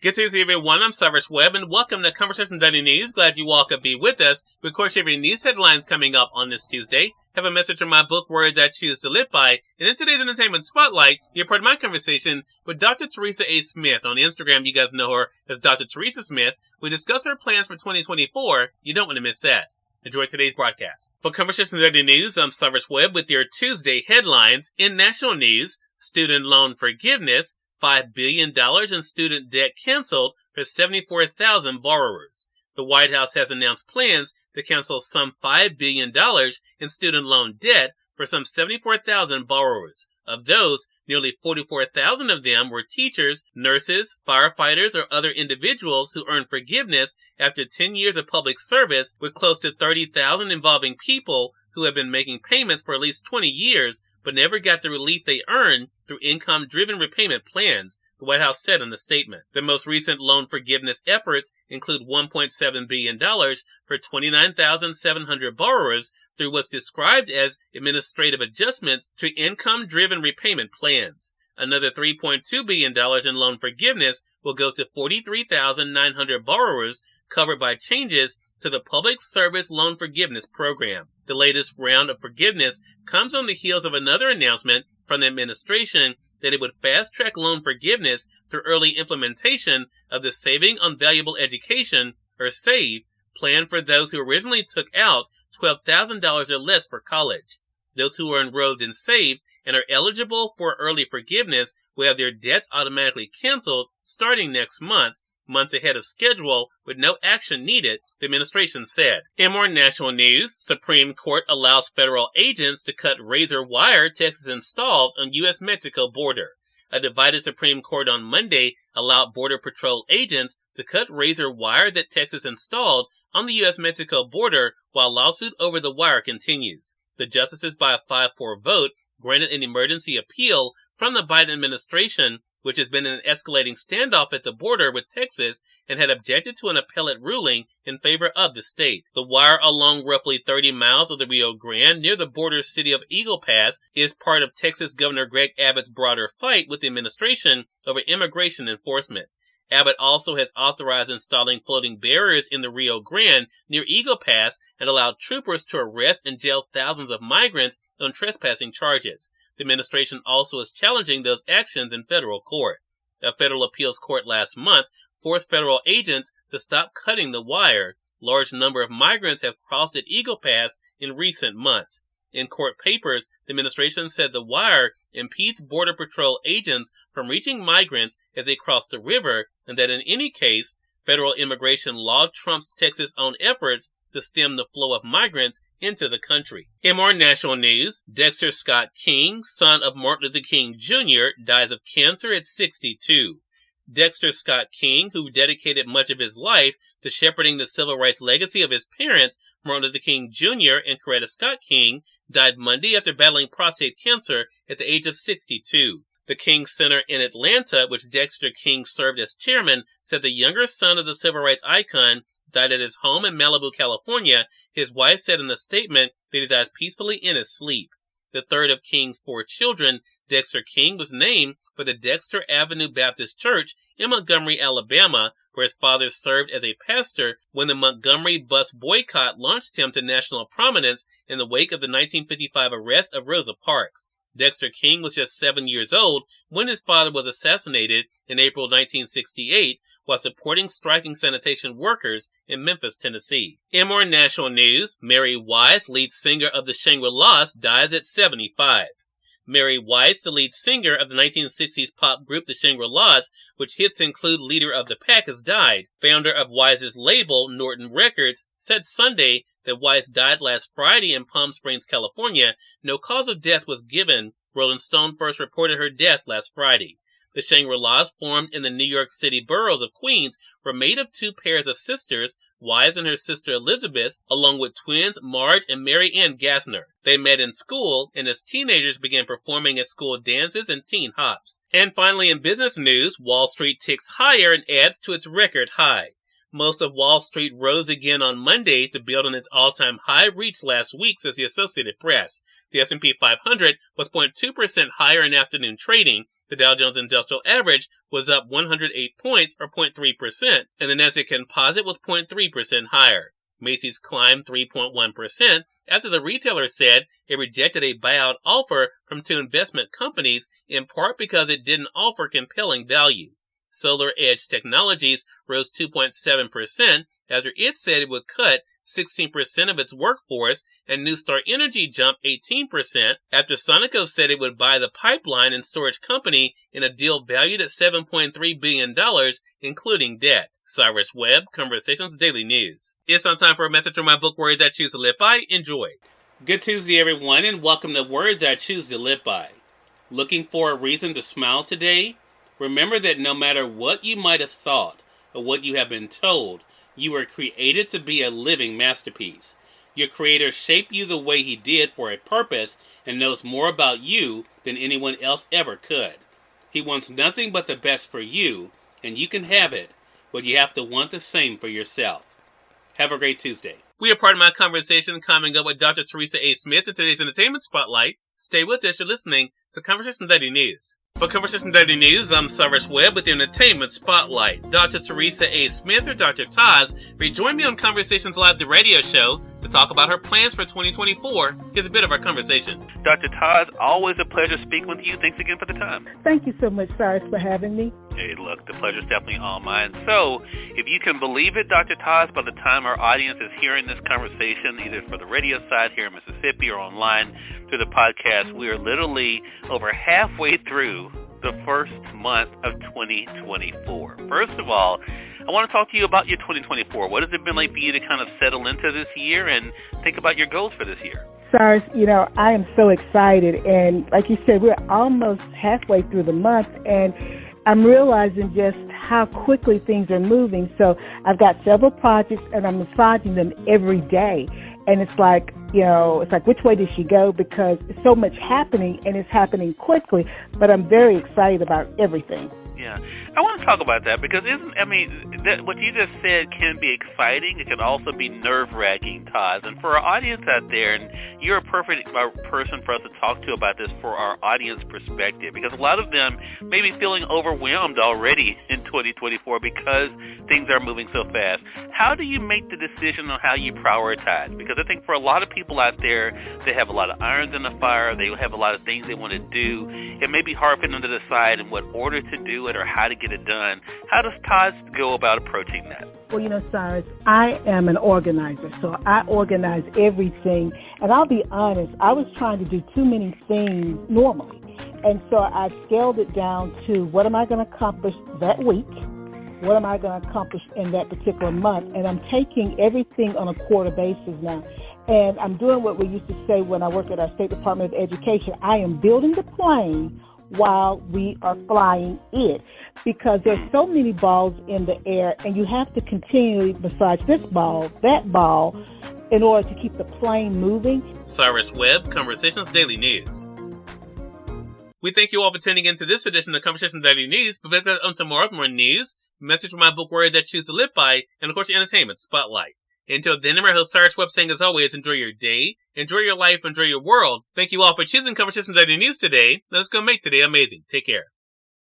Good to see everyone. I'm Cyrus Webb, and welcome to Conversation Daily News. Glad you all could be with us. We, of course, have your news headlines coming up on this Tuesday. Have a message from my book, Words I Choose to Live By. And in today's Entertainment Spotlight, you're part of my conversation with Dr. Teresa A. Smith. On Instagram, you guys know her as Dr. Teresa Smith. We discuss her plans for 2024. You don't want to miss that. Enjoy today's broadcast. For Conversation Daily News, I'm Cyrus Webb with your Tuesday headlines. In national news, student loan forgiveness, $5 billion in student debt canceled for 74,000 borrowers. The White House has announced plans to cancel some $5 billion in student loan debt for some 74,000 borrowers. Of those, nearly 44,000 of them were teachers, nurses, firefighters, or other individuals who earned forgiveness after 10 years of public service, with close to 30,000 involving people who have been making payments for at least 20 years but never got the relief they earned through income-driven repayment plans, the White House said in a statement. The most recent loan forgiveness efforts include $1.7 billion for 29,700 borrowers through what's described as administrative adjustments to income-driven repayment plans. Another $3.2 billion in loan forgiveness will go to 43,900 borrowers covered by changes to the Public Service Loan Forgiveness Program. The latest round of forgiveness comes on the heels of another announcement from the administration that it would fast-track loan forgiveness through early implementation of the Saving on Valuable Education, or SAVE, plan for those who originally took out $12,000 or less for college. Those who are enrolled in SAVE and are eligible for early forgiveness will have their debts automatically canceled starting next month, months ahead of schedule, with no action needed, the administration said. In more national news, Supreme Court allows federal agents to cut razor wire Texas installed on U.S.-Mexico border. A divided Supreme Court on Monday allowed Border Patrol agents to cut razor wire that Texas installed on the U.S.-Mexico border while lawsuit over the wire continues. The justices, by a 5-4 vote, granted an emergency appeal from the Biden administration, which has been in an escalating standoff at the border with Texas and had objected to an appellate ruling in favor of the state. The wire along roughly 30 miles of the Rio Grande near the border city of Eagle Pass is part of Texas Governor Greg Abbott's broader fight with the administration over immigration enforcement. Abbott also has authorized installing floating barriers in the Rio Grande near Eagle Pass and allowed troopers to arrest and jail thousands of migrants on trespassing charges. The administration also is challenging those actions in federal court. A federal appeals court last month forced federal agents to stop cutting the wire. Large number of migrants have crossed at Eagle Pass in recent months. In court papers, the administration said the wire impedes Border Patrol agents from reaching migrants as they cross the river, and that in any case, federal immigration law trumps Texas' own efforts to stem the flow of migrants into the country. In more national news, Dexter Scott King, son of Martin Luther King Jr., dies of cancer at 62. Dexter Scott King, who dedicated much of his life to shepherding the civil rights legacy of his parents, Martin Luther King Jr. and Coretta Scott King, died Monday after battling prostate cancer at the age of 62. The King Center in Atlanta, which Dexter King served as chairman, said the younger son of the civil rights icon died at his home in Malibu, California. His wife said in a statement that he dies peacefully in his sleep. The third of King's 4 children, Dexter King, was named for the Dexter Avenue Baptist Church in Montgomery, Alabama, where his father served as a pastor when the Montgomery bus boycott launched him to national prominence in the wake of the 1955 arrest of Rosa Parks. Dexter King was just 7 years old when his father was assassinated in April 1968 while supporting striking sanitation workers in Memphis, Tennessee. In more national news, Mary Wise, lead singer of the Shangri-Las, dies at 75. Mary Wise, the lead singer of the 1960s pop group The Shangri-Las, which hits include Leader of the Pack, has died. Founder of Wise's label, Norton Records, said Sunday that Wise died last Friday in Palm Springs, California. No cause of death was given. Rolling Stone first reported her death last Friday. The Shangri-Las, formed in the New York City boroughs of Queens, were made of 2 pairs of sisters, Wise and her sister Elizabeth, along with twins Marge and Mary Ann Gassner. They met in school, and as teenagers began performing at school dances and teen hops. And finally, in business news, Wall Street ticks higher and adds to its record high. Most of Wall Street rose again on Monday to build on its all-time high reached last week, says the Associated Press. The S&P 500 was 0.2% higher in afternoon trading. The Dow Jones Industrial Average was up 108 points, or 0.3%, and the Nasdaq Composite was 0.3% higher. Macy's climbed 3.1% after the retailer said it rejected a buyout offer from two investment companies, in part because it didn't offer compelling value. Solar Edge Technologies rose 2.7% after it said it would cut 16% of its workforce, and New Star Energy jumped 18% after Sonoco said it would buy the pipeline and storage company in a deal valued at $7.3 billion, including debt. Cyrus Webb, Conversations Daily News. It's on time for a message from my book, Words I Choose to Live By. Enjoy. Good Tuesday, everyone, and welcome to Words I Choose to Live By. Looking for a reason to smile today? Remember that no matter what you might have thought or what you have been told, you were created to be a living masterpiece. Your Creator shaped you the way He did for a purpose and knows more about you than anyone else ever could. He wants nothing but the best for you, and you can have it, but you have to want the same for yourself. Have a great Tuesday. We are part of my conversation coming up with Dr. Teresa A. Smith in today's Entertainment Spotlight. Stay with us. You're listening to Conversation Daily News. For Conversation Daily News, I'm Cyrus Webb with the Entertainment Spotlight. Dr. Teresa A. Smith, or Dr. Tues, rejoined me on Conversations Live, the radio show, to talk about her plans for 2024. Here's a bit of our conversation. Dr. Tues, always a pleasure speaking with you. Thanks again for the time. Thank you so much, Cyrus, for having me. Hey, look, the pleasure's definitely all mine. So, if you can believe it, Dr. Tues, by the time our audience is hearing this conversation, either for the radio side here in Mississippi or online through the podcast, we are literally over halfway through the first month of 2024. First of all, I want to talk to you about your 2024. What has it been like for you to kind of settle into this year and think about your goals for this year? Cyrus, I am so excited. And like you said, we're almost halfway through the month, and I'm realizing just how quickly things are moving. So I've got several projects, and I'm massaging them every day. And it's like, which way does she go? Because it's so much happening, and it's happening quickly. But I'm very excited about everything. Yeah. I want to talk about that because what you just said can be exciting. It can also be nerve-wracking, Tues. And for our audience out there, and you're a perfect person for us to talk to about this for our audience perspective, because a lot of them may be feeling overwhelmed already in 2024 because things are moving so fast. How do you make the decision on how you prioritize? Because I think for a lot of people out there, they have a lot of irons in the fire. They have a lot of things they want to do. It may be hard for them to decide in what order to do it or how to get it done. How does Tues go about approaching that? Well, Cyrus, I am an organizer, so I organize everything. And I'll be honest, I was trying to do too many things normally. And so I scaled it down to what am I going to accomplish that week? What am I going to accomplish in that particular month? And I'm taking everything on a quarter basis now. And I'm doing what we used to say when I worked at our State Department of Education. I am building the plane while we are flying it, because there's so many balls in the air, and you have to continually massage this ball, that ball, in order to keep the plane moving. Cyrus Webb, Conversations Daily News. We thank you all for tuning in to this edition of Conversations Daily News. But back on tomorrow, more news, message from my book, Words I Choose to Live By, and of course, your Entertainment Spotlight. Until then, I'm your host, Cyrus Webb, saying as always, enjoy your day, enjoy your life, enjoy your world. Thank you all for choosing Conversations Daily News today. Let's go make today amazing. Take care.